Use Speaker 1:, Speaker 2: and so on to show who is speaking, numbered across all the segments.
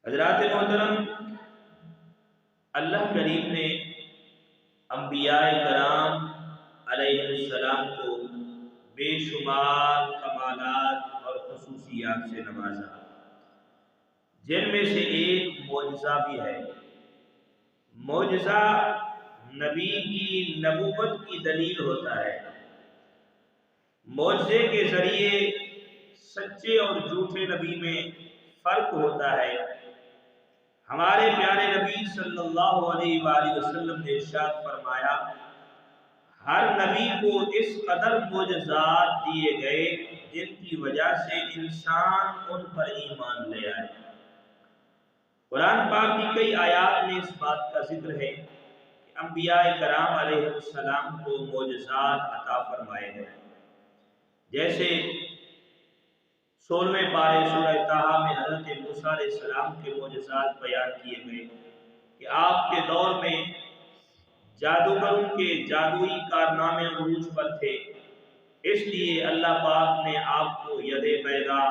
Speaker 1: حضرات محترم، اللہ کریم نے انبیاء کرام علیہ السلام کو بے شمار کمالات اور خصوصیات سے نوازا، جن میں سے ایک معجزہ بھی ہے۔ معجزہ نبی کی نبوت کی دلیل ہوتا ہے۔ معجزے کے ذریعے سچے اور جھوٹے نبی میں فرق ہوتا ہے۔ ہمارے پیارے نبی صلی اللہ علیہ وآلہ وسلم نے ارشاد فرمایا، ہر نبی کو اس قدر معجزات دیے گئے جن کی وجہ سے انسان ان پر ایمان لے آئے۔ قرآن پاک کی کئی آیات میں اس بات کا ذکر ہے کہ انبیاء کرام علیہ السلام کو معجزات عطا فرمائے گئے، جیسے 16ویں پارے سورہ طٰہٰ میں حضرت موسیٰ علیہ السلام کے معجزات بیان کیے گئے کہ آپ کے دور میں جادوگروں کے جادوئی کارنامے عروج پر تھے، اس لیے اللہ پاک نے آپ کو ید بیضاء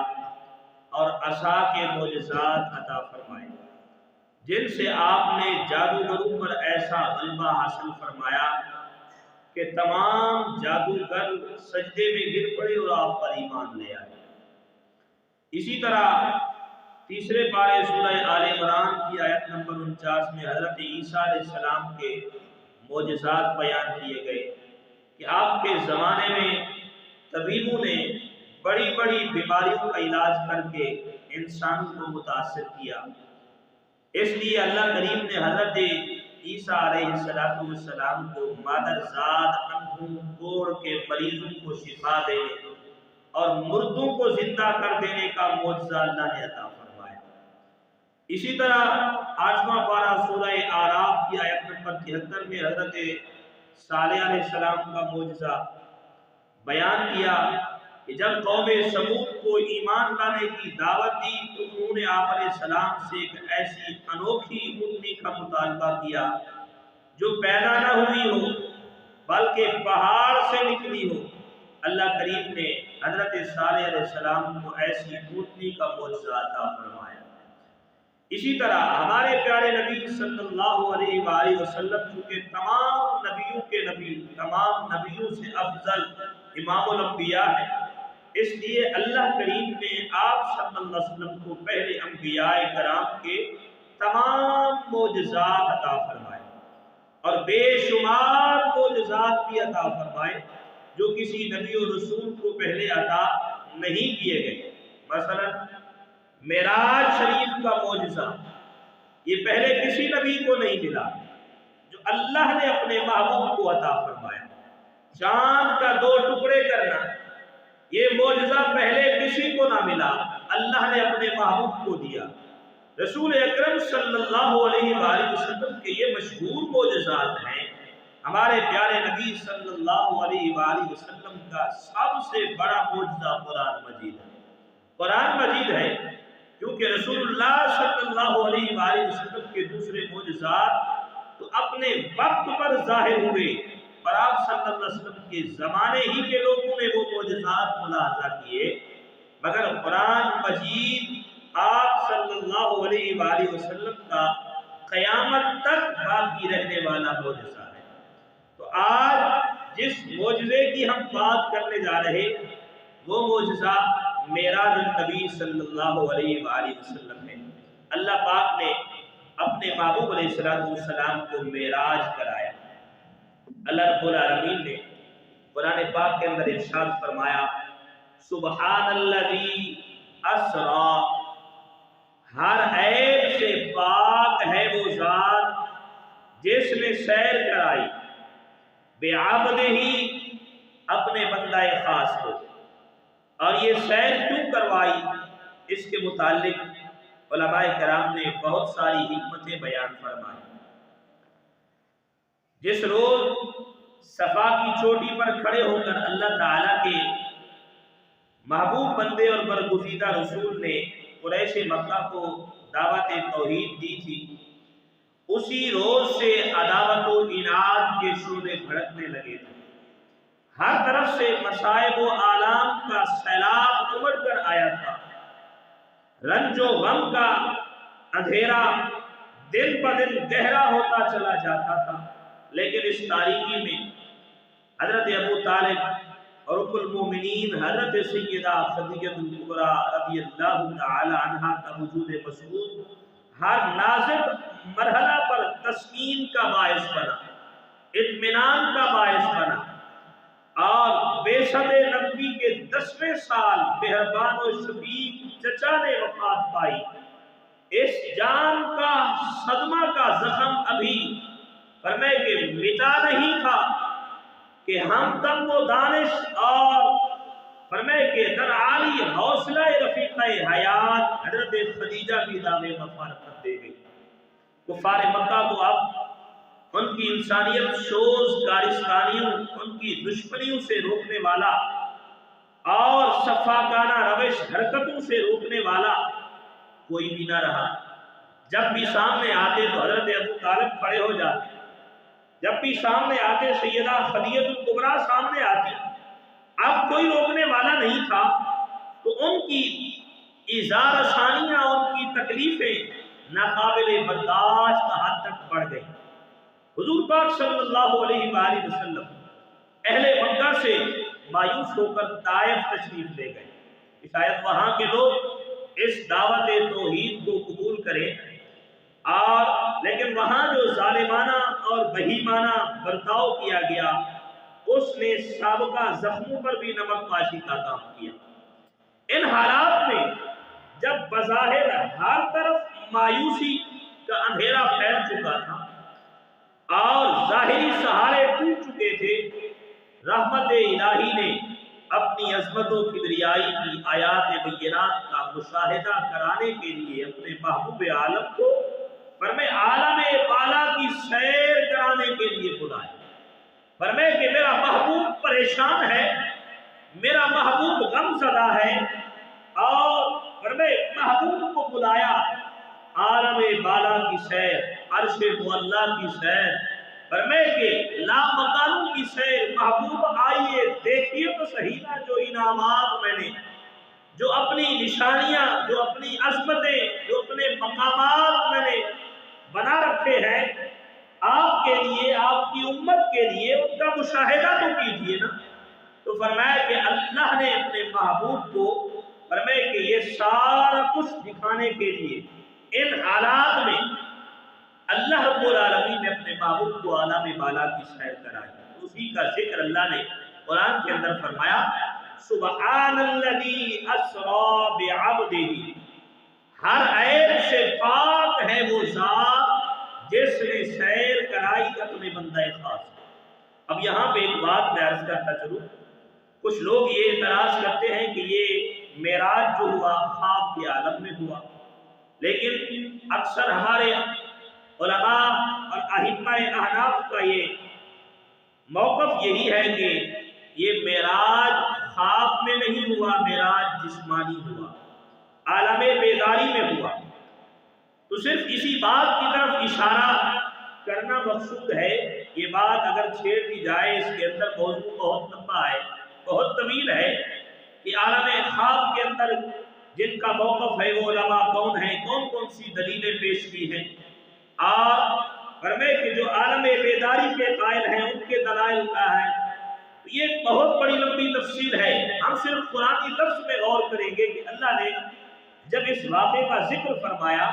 Speaker 1: اور عصا کے معجزات عطا فرمائے، جن سے آپ نے جادوگروں پر ایسا غلبہ حاصل فرمایا کہ تمام جادوگر سجدے میں گر پڑے اور آپ پر ایمان لے آئے۔ اسی طرح تیسرے پارے سورہ آل عمران کی آیت نمبر 49 میں حضرت عیسیٰ علیہ السلام کے معجزات بیان کیے گئے کہ آپ کے زمانے میں طبیبوں نے بڑی بڑی بیماریوں کا علاج کر کے انسانوں کو متاثر کیا۔ اس لیے اللہ کریم نے حضرت عیسیٰ علیہ السلام کو مادرزاد اندھوں کوڑ کے مریضوں کو شفا دینے اور مردوں کو زندہ کر دینے کا معجزہ اللہ نے عطا فرمایا۔ اسی طرح 8واں پارہ سورہ اعراف کی آیت نمبر 73 میں حضرت صالح علیہ السلام کا معجزہ بیان کیا کہ جب قوم سمود کو ایمان لانے کی دعوت دی تو انہوں نے آپ علیہ السلام سے ایک ایسی انوکھی اونٹنی کا مطالبہ کیا جو پیدا نہ ہوئی ہو بلکہ پہاڑ سے نکلی ہو۔ اللہ کریم نے حضرت صالح علیہ السلام کو ایسی اونٹنی کا معجزہ عطا فرمایا۔ اسی طرح ہمارے پیارے نبی صلی اللہ علیہ وآلہ وسلم چونکہ تمام نبیوں کے نبی، تمام نبیوں سے افضل امام الانبیاء ہے، اس لیے اللہ کریم نے آپ صلی اللہ علیہ وسلم کو پہلے انبیاء کرام کے تمام معجزات عطا فرمائے اور بے شمار معجزات بھی عطا فرمائے جو کسی نبی و رسول کو پہلے عطا نہیں کیے گئے۔ مثلا معراج شریف کا معجزہ یہ پہلے کسی نبی کو نہیں ملا، جو اللہ نے اپنے محبوب کو عطا فرمایا۔ چاند کا 2 ٹکڑے کرنا یہ معجزہ پہلے کسی کو نہ ملا، اللہ نے اپنے محبوب کو دیا۔ رسول اکرم صلی اللہ علیہ وآلہ وسلم کے یہ مشہور معجزات ہیں۔ ہمارے پیارے نبی صلی اللہ علیہ وآلہ وسلم کا سب سے بڑا معجزہ قرآن مجید ہے۔ قرآن مجید ہے کیونکہ رسول اللہ صلی اللہ علیہ وآلہ وسلم کے دوسرے معجزات تو اپنے وقت پر ظاہر ہوئے، اور آپ صلی اللہ علیہ وسلم کے زمانے ہی کے لوگوں نے وہ معجزات ملاحظہ کیے، مگر قرآن مجید آپ صلی اللہ علیہ وآلہ وسلم کا قیامت تک باقی رہنے والا معجزہ ہے۔ تو آج جس معجزے کی ہم بات کرنے جا رہے وہ معجزہ معراج النبی صلی اللہ علیہ وآلہ وسلم ہے۔ اللہ پاک نے اپنے محبوب علیہ السلام کو معراج کرایا۔ اللہ رب العالمین نے قرآن پاک کے اندر ارشاد فرمایا، سبحان الذی اسریٰ، ہر عیب سے پاک ہے وہ ذات جس نے سیر کرائی، بعبدہ اپنے بندہ خاص کو۔ اور یہ سیر کیوں کروائی، اس کے متعلق علماء کرام نے بہت ساری حکمتیں بیان فرمائی۔ جس روز صفا کی چوٹی پر کھڑے ہو کر اللہ تعالیٰ کے محبوب بندے اور برگزیدہ رسول نے قریش مکہ کو دعوت توحید دی تھی، اسی روز سے عداوت و عناد کے شعلے بھڑکنے لگے تھے۔ ہر طرف سے مصائب و آلام کا سیلاب امڑ کر آیا تھا، رنج و غم کا اندھیرا دن بدن گہرا ہوتا چلا جاتا تھا، لیکن اس تاریکی میں حضرت ابو طالب اور ام المومنین حضرت سیدہ خدیجہ کبریٰ رضی اللہ تعالی عنہا کا وجود مسعود ہر نازک مرحلہ پر تسکین کا باعث بنا، اطمینان کا باعث بنا، اور بیسد نبی کے 10ویں سال مہربان و شفیق چچا نے وفات پائی۔ اس جان کا صدمہ کا زخم ابھی فرمائے کہ مٹا نہیں تھا کہ ہم تم و دانش اور فرمائے کہ در عالی حوصلہ رفیقہ حیات حضرت خدیجہ کی دام مفارقت دے گئی۔ کفار مکہ کو اب ان کی انسانیت شوز کارستانیوں، ان کی دشمنیوں سے روکنے والا اور سفاکانہ روش حرکتوں سے روکنے والا کوئی بھی نہ رہا۔ جب بھی سامنے آتے تو حضرت ابو طالب کھڑے ہو جاتے، جب بھی سامنے آتے سیدہ خدیجہ کبریٰ سامنے آتی، اب کوئی روکنے والا نہیں تھا۔ تو ان کی ایذا رسانیاں، ان کی تکلیفیں ناقابل برداشت حد تک بڑھ گئی۔ حضور پاک صلی اللہ علیہ وآلہ وسلم اہل مکہ سے مایوس ہو کر طائف تشریف لے گئے، شاید وہاں کے لوگ اس دعوت توحید کو قبول کریں، اور لیکن وہاں جو ظالمانہ اور بہیمانہ برتاؤ کیا گیا اس نے سابقہ زخموں پر بھی نمک پاشی کا کام کیا۔ ان حالات میں جب بظاہر ہر طرف مایوسی کا اندھیرا پھیل چکا تھا اور ظاہری سہارے ٹوٹ چکے تھے، رحمت الہی نے اپنی عظمت و کبریائی کی آیات بینات کا مشاہدہ کرانے کے لیے اپنے محبوب عالم کو فرمائے عالم بالا کی سیر کرانے کے لیے بلایا۔ فرمائے کہ میرا محبوب پریشان ہے، میرا محبوب غم زدہ ہے، اور فرمائے محبوب کو بلایا عالم بالا کی سیر، عرش معلیٰ کی سیر، فرمائے کہ لا مکانوں کی سیر۔ محبوب آئیے دیکھیے تو صحیح نا جو انعامات میں نے، جو اپنی نشانیاں، جو اپنی عظمتیں، جو اپنے مقامات میں نے بنا رکھے ہیں آپ کے لیے، آپ کی امت کے لیے، ان کا مشاہدہ تو کیجئے نا۔ تو فرمایا کہ اللہ نے اپنے محبوب کو فرمایا کہ یہ سارا کچھ دکھانے کے لیے ان حالات میں اللہ رب العالمین نے اپنے محبوب کو عالم بالا کی سیر کرائی۔ اسی کا ذکر اللہ نے قرآن کے اندر فرمایا، سبحان الذی اسری بعبدہ، ہر عیب سے پاک ہے وہ ذات جس نے سیر کرائی اپنے بندہ خاص۔ اب یہاں پہ ایک بات میں عرض کرتا چلوں، کچھ لوگ یہ اعتراض کرتے ہیں کہ یہ معراج جو ہوا خواب کے عالم میں ہوا، لیکن اکثر ہمارے علماء اور ائمہ احناف کا یہ موقف یہی ہے کہ یہ معراج خواب میں نہیں ہوا، معراج جسمانی ہوا، عالم بیداری میں ہوا۔ تو صرف اسی بات کی طرف اشارہ کرنا مقصود ہے۔ یہ بات اگر چھیڑ دی جائے اس کے اندر موضوع بہت لمبا ہے، بہت طویل ہے، کہ عالم خواب کے اندر جن کا موقف ہے وہ علماء کون ہیں، کون کون سی دلیلیں پیش کی ہیں، اور فرمائے کہ جو عالم بیداری کے قائل ہیں ان کے دلائل کیا ہے۔ یہ بہت بڑی لمبی تفصیل ہے، ہم صرف قرآنی لفظ میں غور کریں گے کہ اللہ نے جب اس واقعے کا ذکر فرمایا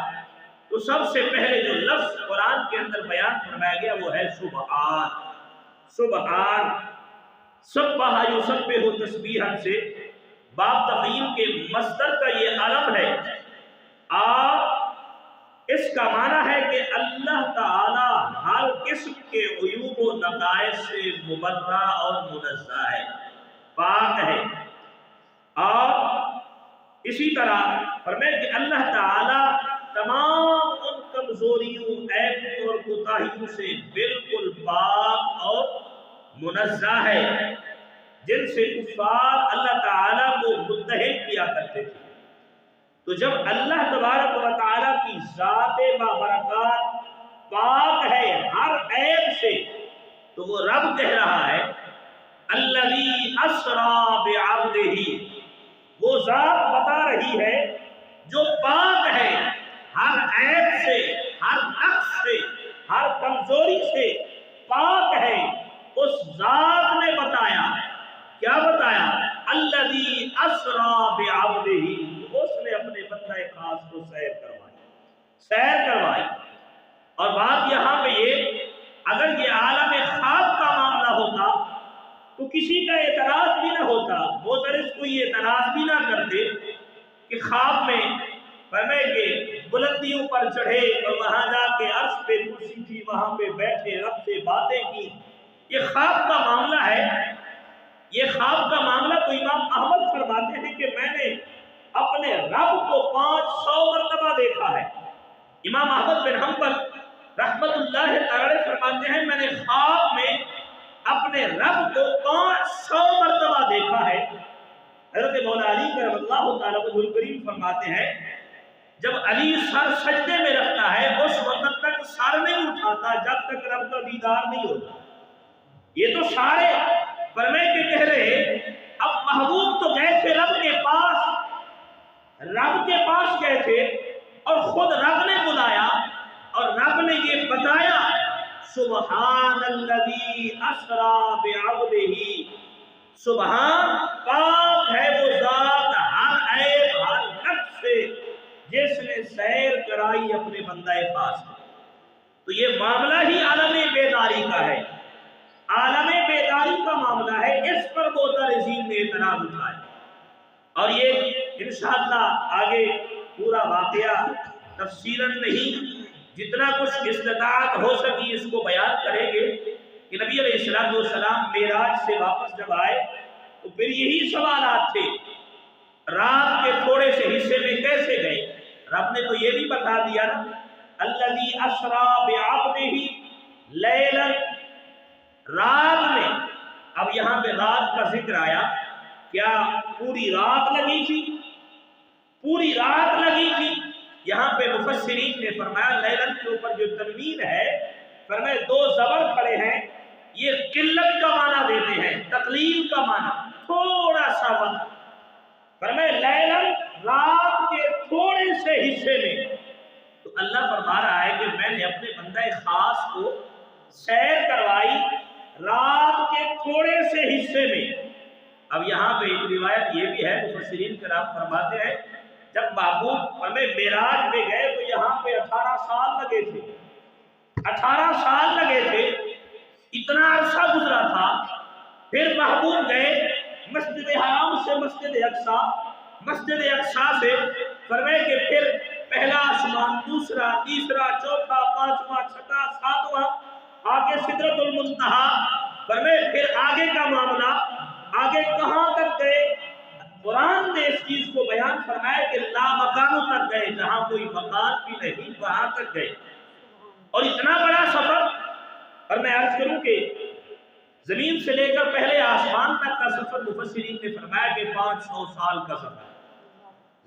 Speaker 1: تو سب سے پہلے جو لفظ قرآن کے اندر بیان فرمایا گیا وہ ہے سبحان۔ سبحان سبح یسبح تسبیحا سے باب تفعیل کے مصدر کا یہ علم ہے، اور اس کا معنی ہے کہ اللہ تعالی ہر قسم کے عیوب و نقائص سے مبرہ اور منزہ ہے، پاک ہے۔ اور اسی طرح فرمائے کہ اللہ تعالی تمام ان کمزوریوں، عیبوں اور کوتاہیوں سے بالکل پاک اور منزہ ہے جن سے کفار اللہ تعالیٰ کو متحد کیا کرتے تھے۔ تو جب اللہ تبارک و تعالیٰ کی ذات بابرکات پاک ہے ہر عیب سے، تو وہ رب کہہ رہا ہے الذی اسری بعبدہ، وہ ذات بتا رہی ہے جو پاک ہے ہر عیب سے، ہر نقص سے، ہر کمزوری سے پاک ہے، اس ذات نے بتایا، کیا بتایا؟ الذی اسری بعبدہ، اس نے اپنے بندہ خاص کو سیر کروائی۔ اور بات یہاں پہ یہ، اگر یہ عالم خواب کا معاملہ ہوتا تو کسی کا اعتراض بھی نہ ہوتا، معترض کوئی اعتراض بھی نہ کرتے کہ خواب میں فرمائے کہ بلندیوں پر چڑھے اور وہاں جا کے عرش پہ کرسی تھی، وہاں پہ بیٹھے رب سے باتیں کی۔ یہ خواب کا معاملہ ہے، یہ خواب کا معاملہ تو امام احمد فرماتے ہیں کہ میں نے اپنے رب کو 500 مرتبہ دیکھا ہے۔ امام احمد بن حنبل رحمت اللہ تعالی فرماتے ہیں میں نے خواب میں اپنے رب کو 500 مرتبہ دیکھا ہے۔ حضرت مولا علی کرم اللہ تعالیٰ عنہ کریم فرماتے ہیں جب علی سر سجدے میں رکھتا ہے اس وقت تک سر نہیں اٹھاتا جب تک رب کا دیدار نہیں ہوتا۔ یہ تو سارے فرمائے کے کہہ رہے، اب محبوب تو گئے تھے رب کے پاس گئے تھے اور خود رب نے بلایا اور رب نے یہ بتایا سبحان الذی اسری بعبدہ، سبحان پاک ہے وہ ذات ہر عیب ہر نقص سے جس نے سیر کرائی اپنے بندہ خاص کو۔ تو یہ معاملہ ہی عالم بیداری کا ہے، عالم بیداری کا معاملہ ہے، اس پر معترضین نے اعتراض اٹھایا۔ اور یہ انشاءاللہ آگے پورا واقعہ تفصیلاً نہیں، جتنا کچھ استطاعت ہو سکی اس کو بیان کریں گے کہ نبی علیہ السلام معراج سے واپس جب آئے تو پھر یہی سوالات تھے، رات کے تھوڑے سے حصے میں کیسے گئے؟ رب نے تو یہ بھی بتا دیا نا الذی اسری بعبدہ لیلا، رات میں۔ اب یہاں پہ رات کا ذکر آیا، کیا پوری رات لگی تھی؟ پوری رات لگی تھی۔ یہاں پہ مفسرین نے فرمایا لیلن کے اوپر جو تنوین ہے، فرمایا 2 زبر کھڑے ہیں، یہ قلت کا معنی دیتے ہیں، تقلیل کا معنی، تھوڑا سا وقت۔ فرمایا لیلن، رات کے تھوڑے سے حصے میں۔ تو اللہ فرما رہا ہے کہ میں نے اپنے بندہ خاص کو سیر کروائی رات کے تھوڑے سے حصے میں۔ اب یہاں پہ ایک روایت یہ بھی ہے، مفسرین کرام فرماتے ہیں جب محبوب ہمیں معراج میں گئے تو یہاں پہ 18 سال لگے تھے، 18 سال لگے تھے، اتنا عرصہ گزرا تھا۔ پھر محبوب گئے مسجد حرام سے مسجد اقصیٰ، مسجد اقصیٰ سے فرمائے کہ پھر پہلا آسمان، دوسرا، تیسرا، چوتھا، پانچواں، چھٹا، ساتواں، آگے سدرۃ المنتہا، فرمائے پھر آگے کا معاملہ، آگے کہاں تک گئے؟ قرآن نے اس چیز کو بیان فرمایا کہ لا مکانوں تک گئے، جہاں کوئی مکان بھی نہیں وہاں تک گئے۔ اور اتنا بڑا سفر، اور میں عرض کروں کہ زمین سے لے کر پہلے آسمان تک کا سفر مفسرین نے فرمایا کہ 500 سال کا سفر،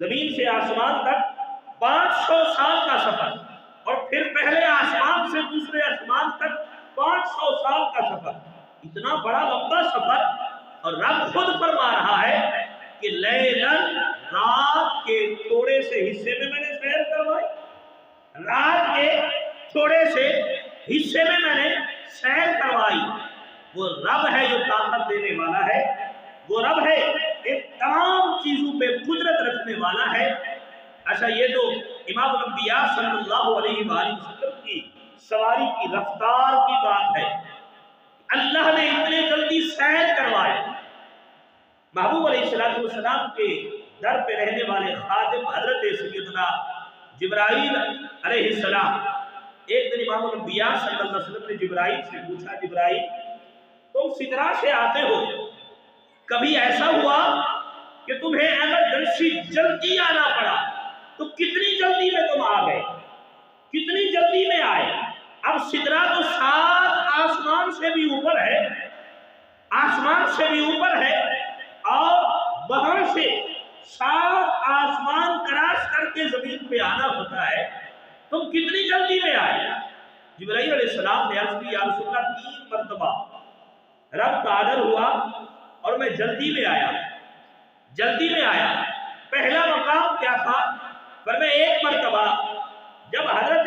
Speaker 1: زمین سے آسمان تک 500 سال کا سفر، اور پھر پہلے آسمان سے دوسرے آسمان تک 500 سال کا سفر، اتنا بڑا لمبا سفر۔ اور رب خود فرما رہا ہے کہ لیلن، رات کے تھوڑے سے حصے میں نے سیر کروائی، رات کے تھوڑے سے حصے میں نے سیر کروائی۔ وہ رب ہے جو طاقت دینے والا ہے، وہ رب ہے ایک تمام چیزوں پہ قدرت رکھنے والا ہے۔ اچھا، یہ تو امام الانبیاء صلی اللہ علیہ وآلہ وسلم کی سواری کی رفتار کی بات ہے، اللہ نے اتنے جلدی سیر کروائے۔ محبوب علیہ السلام کے در پہ رہنے والے خادم حضرت سیدنا جبرائیل علیہ السلام، ایک دن امام الانبیاء صلی اللہ علیہ وسلم نے جبرائیل سے پوچھا، جبرائیل تم سدرا سے آتے ہو، کبھی ایسا ہوا کہ تمہیں ایمرجنسی جلدی آنا پڑا تو کتنی جلدی میں تم آ گئے، کتنی جلدی میں آئے؟ اب سدرا تو 7 آسمان سے بھی اوپر ہے، آسمان سے بھی اوپر ہے، اور وہاں سے 7 آسمان کراس کر کے زمین پہ آنا ہوتا ہے، تم کتنی جلدی میں آئے؟ جبرائیل علیہ السلام نے عرض کی یا رسول اللہ 3 مرتبہ رب کا آڈر ہوا اور میں جلدی میں آیا، جلدی میں آیا۔ پہلا مقام کیا تھا؟ فرمایا 1 مرتبہ جب حضرت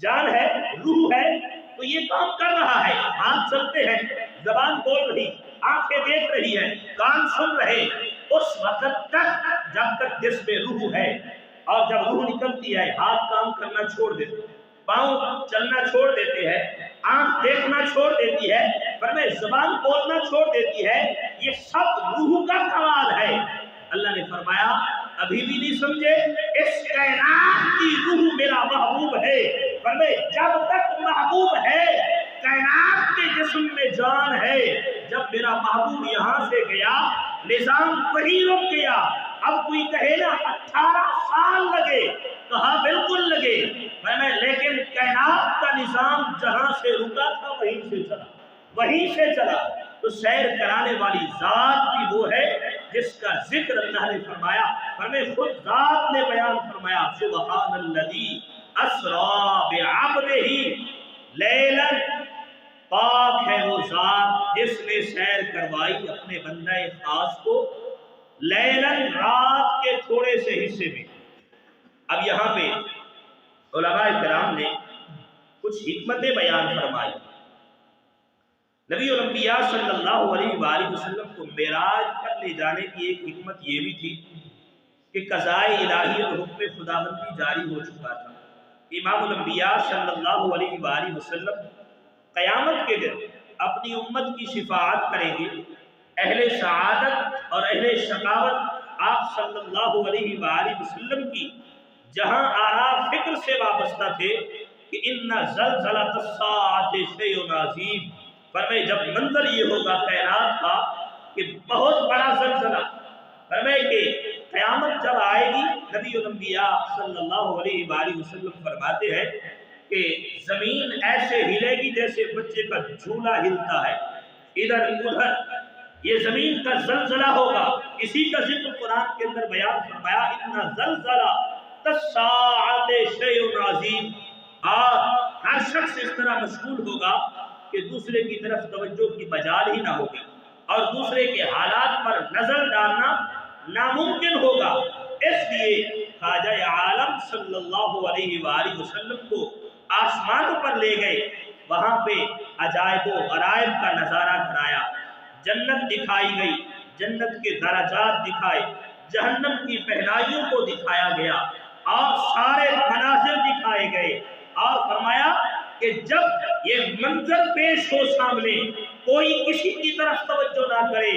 Speaker 1: جان ہے، روح ہے، تو یہ کام کر رہا ہے، ہاتھ چلتے ہیں، زبان بول رہی، آنکھیں دیکھ رہی ہے، کان سن رہے، اس وقت تک جب تک جس میں روح ہے، اور جب روح نکلتی ہے ہاتھ کام کرنا چھوڑ دیتے ہیں، پاؤں چلنا چھوڑ دیتے ہیں، آنکھ دیکھنا چھوڑ دیتی ہے، فرمائے زبان بولنا چھوڑ دیتی ہے، یہ سب روح کا کمال ہے۔ اللہ نے فرمایا ابھی بھی نہیں سمجھے، اس کائنات کی روح میرا محبوب ہے۔ فرمائے جب تک محبوب ہے کائنات کے جسم میں جان ہے، جب میرا محبوب یہاں سے گیا نظام وہی رک گیا۔ اب کوئی کہے نا 18 سال لگے، کہا بالکل لگے، میں لیکن کائنات کا نظام جہاں سے رکا تھا وہیں سے چلا، وہیں سے چلا۔ تو سیر کرانے والی ذات بھی وہ ہے جس کا ذکر اللہ نے فرمایا، ہمیں خود ذات نے بیان فرمایا، سبحان الذی اسری بعبدہ لیلا، پاک ہے وہ ذات جس نے سیر کروائی اپنے بندہ خاص کو لیلاً، رات کے تھوڑے سے حصے میں۔ اب یہاں پہ علماء کرام نے کچھ حکمتیں بیان فرمائی۔ نبی الانبیاء صلی اللہ علیہ وآلہ وسلم کو معراج پر لے جانے کی ایک حکمت یہ بھی تھی کہ قضائے الہی اور حکم خداوندی جاری ہو چکا تھا۔ امام الانبیاء صلی اللہ علیہ وآلہ وسلم قیامت کے دن اپنی امت کی شفاعت کریں گے۔ اہل سعادت اور اہل شقاوت آپ صلی اللہ علیہ وآلہ وسلم کی جہاں آراء فکر سے وابستہ تھے کہ ان زلزلۃ الساعۃ شیء عظیم، فرمائے جب منظر یہ ہوگا کائنات کا کہ بہت بڑا زلزلہ، فرمائے کہ قیامت جب آئے گی، نبی الانبیاء صلی اللہ علیہ وآلہ وسلم فرماتے ہیں کہ زمین ایسے ہلے گی جیسے بچے کا جھولا ہلتا ہے، ادھر ادھر، یہ زمین کا زلزلہ ہوگا۔ اسی کا ذکر قرآن کے اندر بیان فرمایا، ان زلزلہ الساعۃ شیء عظیم۔ ہر شخص اس طرح مشغول ہوگا کہ دوسرے کی طرف توجہ کی مجال ہی نہ ہوگی، اور دوسرے کے حالات پر نظر ڈالنا ناممکن ہوگا۔ اس لیے خواجہ عالم صلی اللہ علیہ وآلہ وسلم کو آسمان پر لے گئے، وہاں پہ عجائب و غرائب کا نظارہ کرایا، جنت دکھائی گئی، جنت کے درجات دکھائے، جہنم کی پہنائیوں کو دکھایا گیا، اور سارے مناظر دکھائے گئے، اور فرمایا کہ جب یہ منظر پیش ہو سامنے کوئی کسی کی طرف توجہ نہ کرے،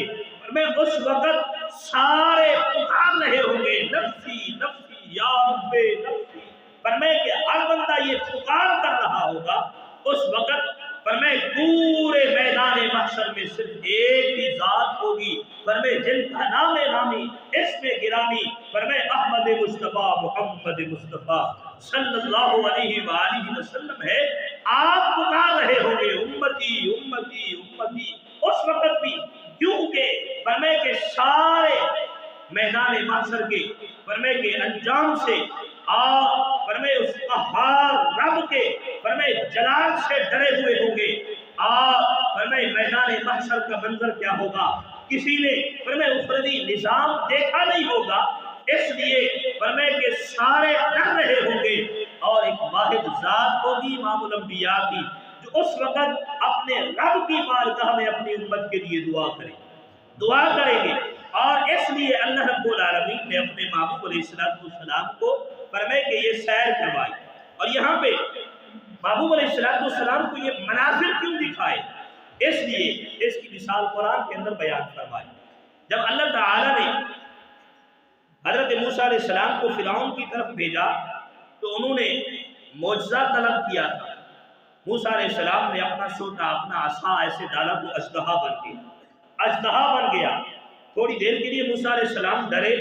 Speaker 1: میں اس وقت سارے پکار رہے ہوں گے نفسی نفسی یا رب نفسی، فرمائے کہ ہر بندہ یہ پکار کر رہا ہوگا، اس وقت فرمائے پورے میدان محشر میں صرف ایک ہی ذات ہوگی، فرمائے جن کا نام نامی اسم گرامی، فرمائے احمد مصطفیٰ محمد مصطفیٰ صلی اللہ علیہ وآلہ وسلم ہے۔ آپ پکار رہے ہوں گے امتی امتی امتی، اس وقت بھی، کیونکہ فرمائے کہ سارے میدان محشر کے فرمائے کہ انجام سے اور فرمائے اس قہار رب کے فرمائے جلال سے ڈرے ہوئے ہوں گے، اور فرمائے میدان محشر کا منظر کیا ہوگا، کسی نے فرمائے اخروی نظام دیکھا نہیں ہوگا، اس لیے فرمائے کہ سارے ڈر رہے ہوں گے، اور ایک واحد ذات ہوگی امام الانبیاء کی، جو اس وقت اپنے رب کی بارگاہ میں اپنی امت کے لیے دعا کریں گے۔ اور اس لیے اللہ رب العالمین نے اپنے محبوب علیہ السلام کو فرمائے کہ یہ سیر کروائی، اور یہاں پہ محبوب علیہ السلام کو یہ مناظر کیوں دکھائے، اس لیے اس کی مثال قرآن کے اندر بیان فرمائی۔ جب اللہ تعالیٰ نے حضرت موسیٰ علیہ السلام کو فرعون کی طرف بھیجا تو انہوں نے معجزہ طلب کیا تھا، موسیٰ علیہ السلام نے اپنا سوٹا اپنا عصا ایسے ڈالا تو اژدہا بن گیا۔ تھوڑی دیر کے لیے موسیٰ علیہ السلام ڈرے،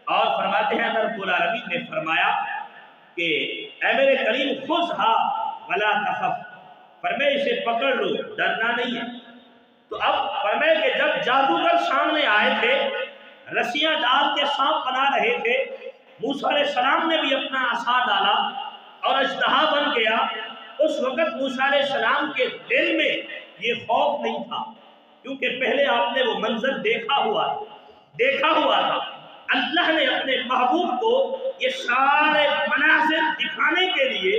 Speaker 1: اور فرماتے ہیں اللہ رب العالمین نے فرمایا کہ اے میرے کریم خذھا ولا تخف، فرمائے اسے پکڑ لو، ڈرنا نہیں ہے۔ تو اب فرمائے کہ جب جادوگر سامنے آئے تھے، رسیاں ڈال کے سانپ بنا رہے تھے، موسیٰ علیہ السلام نے بھی اپنا عصا ڈالا اور اژدہا بن گیا، اس وقت موسیٰ علیہ السلام کے دل میں یہ خوف نہیں تھا، کیونکہ پہلے آپ نے وہ منظر دیکھا ہوا تھا۔ اللہ نے اپنے محبوب کو یہ سارے مناظر دکھانے کے لیے